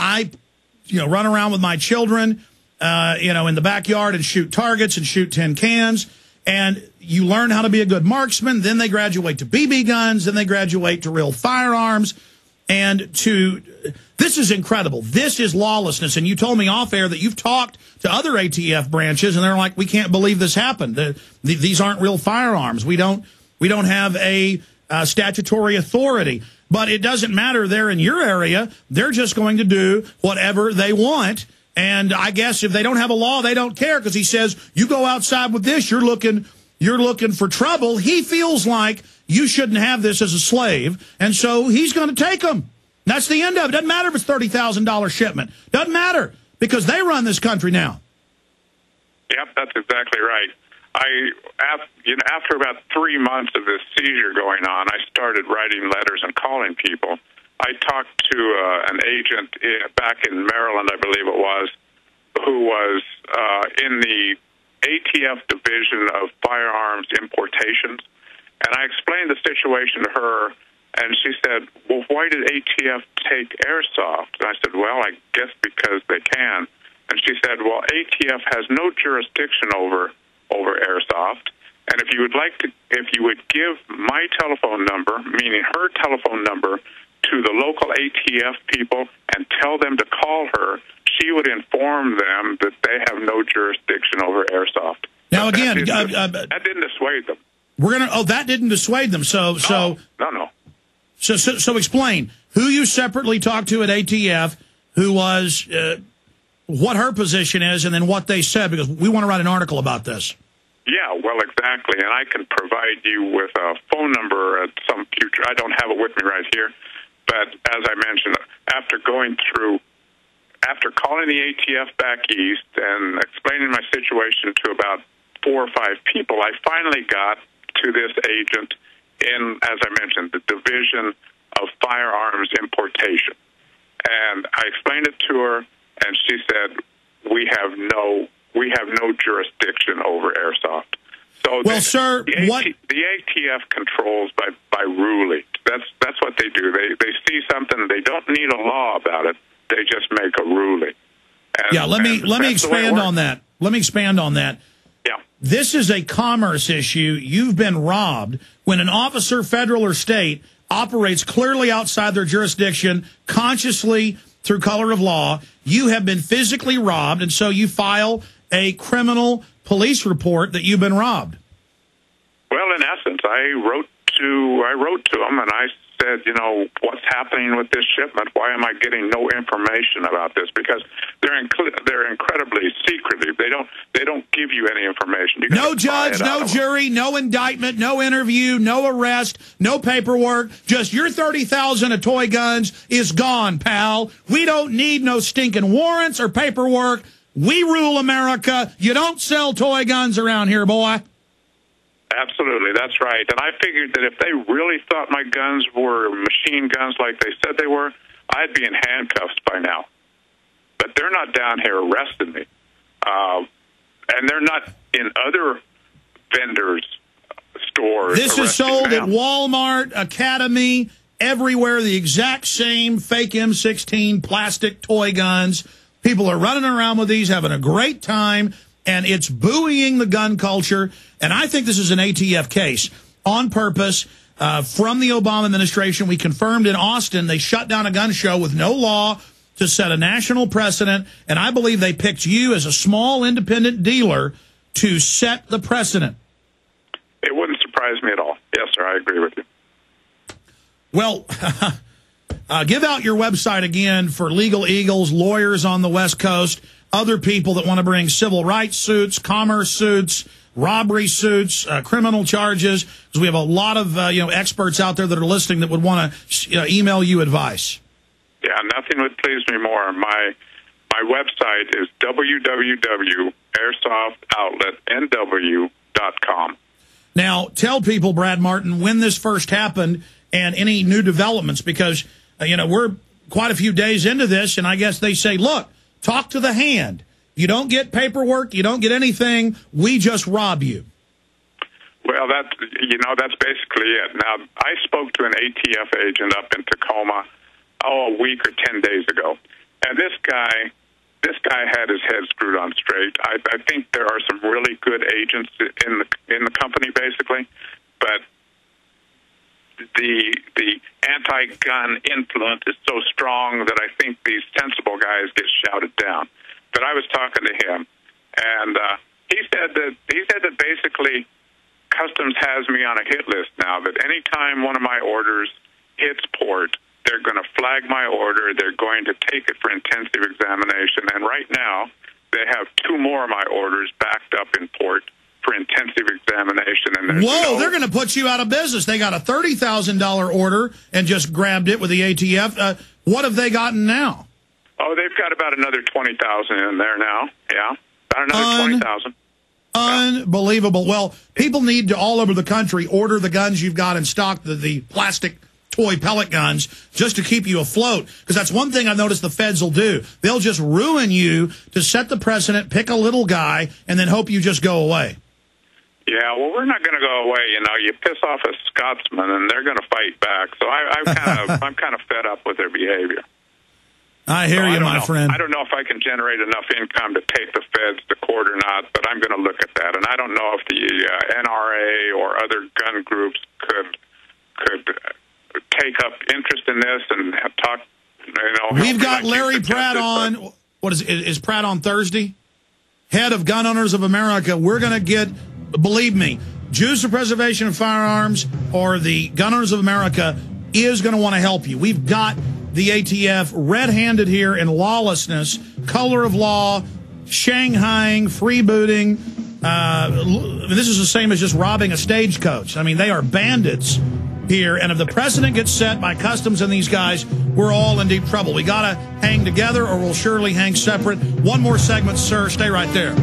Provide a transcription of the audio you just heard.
I run around with my children, in the backyard and shoot targets and shoot tin cans. And you learn how to be a good marksman. Then they graduate to BB guns. Then they graduate to real firearms. And this is incredible. This is lawlessness. And you told me off air that you've talked to other ATF branches, and they're like, we can't believe this happened. These aren't real firearms. We don't have a statutory authority. But it doesn't matter. They're in your area. They're just going to do whatever they want. And I guess if they don't have a law, they don't care, because he says, you go outside with this, you're looking for trouble. He feels like you shouldn't have this as a slave, and so he's going to take them. That's the end of it. Doesn't matter if it's $30,000 shipment. Doesn't matter, because they run this country now. Yep, that's exactly right. After about 3 months of this seizure going on, I started writing letters and calling people. I talked to an agent back in Maryland, I believe it was, who was in the ATF division of firearms importations. And I explained the situation to her, and she said, well, why did ATF take airsoft? And I said, well, I guess because they can. And she said, well, ATF has no jurisdiction over airsoft. And if you would give my telephone number, meaning her telephone number, to the local ATF people and tell them to call her, she would inform them that they have no jurisdiction over airsoft. Now, again, that didn't dissuade them. That didn't dissuade them. No. So explain who you separately talked to at ATF, who was, what her position is, and then what they said, because we want to write an article about this. Yeah, well, exactly. And I can provide you with a phone number at some future. I don't have it with me right here. But as I mentioned, after calling the ATF back east and explaining my situation to about 4 or 5 people, I finally got to this agent in, as I mentioned, the Division of Firearms Importation. And I explained it to her, and she said, we have no jurisdiction over airsoft. So well, sir, the ATF controls by ruling. That's what they do. They see something, they don't need a law about it. They just make a ruling. Let me expand on that. Let me expand on that. Yeah. This is a commerce issue. You've been robbed when an officer, federal or state, operates clearly outside their jurisdiction, consciously through color of law. You have been physically robbed, and so you file a criminal police report that you've been robbed. Well, in essence, I wrote to them, and I said, what's happening with this shipment? Why am I getting no information about this? Because they're incredibly secretive. They don't give you any information. No judge, no jury, no indictment, no interview, no arrest, no paperwork. Just your 30,000 of toy guns is gone, pal. We don't need no stinking warrants or paperwork. We rule America. You don't sell toy guns around here, boy. Absolutely, that's right. And I figured that if they really thought my guns were machine guns like they said they were, I'd be in handcuffs by now. But they're not down here arresting me. And they're not in other vendors' stores. This is sold at Walmart, Academy, everywhere, the exact same fake M16 plastic toy guns. People are running around with these, having a great time, and it's buoying the gun culture. And I think this is an ATF case on purpose. From the Obama administration, we confirmed in Austin they shut down a gun show with no law to set a national precedent. And I believe they picked you as a small independent dealer to set the precedent. It wouldn't surprise me at all. Yes, sir, I agree with you. Well, give out your website again for Legal Eagles, lawyers on the West Coast, other people that want to bring civil rights suits, commerce suits, robbery suits, criminal charges, because we have a lot of experts out there that are listening that would want to email you advice. Yeah, nothing would please me more. My website is www.airsoftoutletnw.com. Now, tell people, Brad Martin, when this first happened and any new developments, because we're quite a few days into this, and I guess they say, look, talk to the hand. You don't get paperwork. You don't get anything. We just rob you. Well, that's basically it. Now, I spoke to an ATF agent up in Tacoma, a week or 10 days ago. And guy had his head screwed on straight. I think there are some really good agents in the company, basically, but the anti-gun influence is so strong that I think these sensible guys get shouted down. But I was talking to him, and he said that basically Customs has me on a hit list now, that anytime one of my orders hits port, they're going to flag my order, they're going to take it for intensive examination, and right now they have 2 more of my orders backed up in port for intensive examination. And whoa, they're going to put you out of business. They got a $30,000 order and just grabbed it with the ATF. What have they gotten now? Oh, they've got about another 20,000 in there now. Yeah, about another 20,000. Unbelievable. Well, people need to, all over the country, order the guns you've got in stock, the plastic toy pellet guns, just to keep you afloat. Because that's one thing I've noticed the feds will do. They'll just ruin you to set the precedent, pick a little guy, and then hope you just go away. Yeah, well, we're not going to go away. You know, you piss off a Scotsman, and they're going to fight back. So I'm kind of fed up with their behavior. I hear you, my friend. I don't know if I can generate enough income to take the feds to court or not, but I'm going to look at that. And I don't know if the NRA or other gun groups could take up interest in this and talk. You know, we've got Larry Pratt on. What is Pratt on Thursday? Head of Gun Owners of America. We're going to get, believe me, Jews for Preservation of Firearms or the Gun Owners of America is going to want to help you. We've got the ATF red-handed here in lawlessness, color of law, shanghaiing, freebooting. This is the same as just robbing a stagecoach. I mean, they are bandits here, and if the precedent gets set by Customs and these guys, we're all in deep trouble. We got to hang together or we'll surely hang separate. One more segment, sir. Stay right there.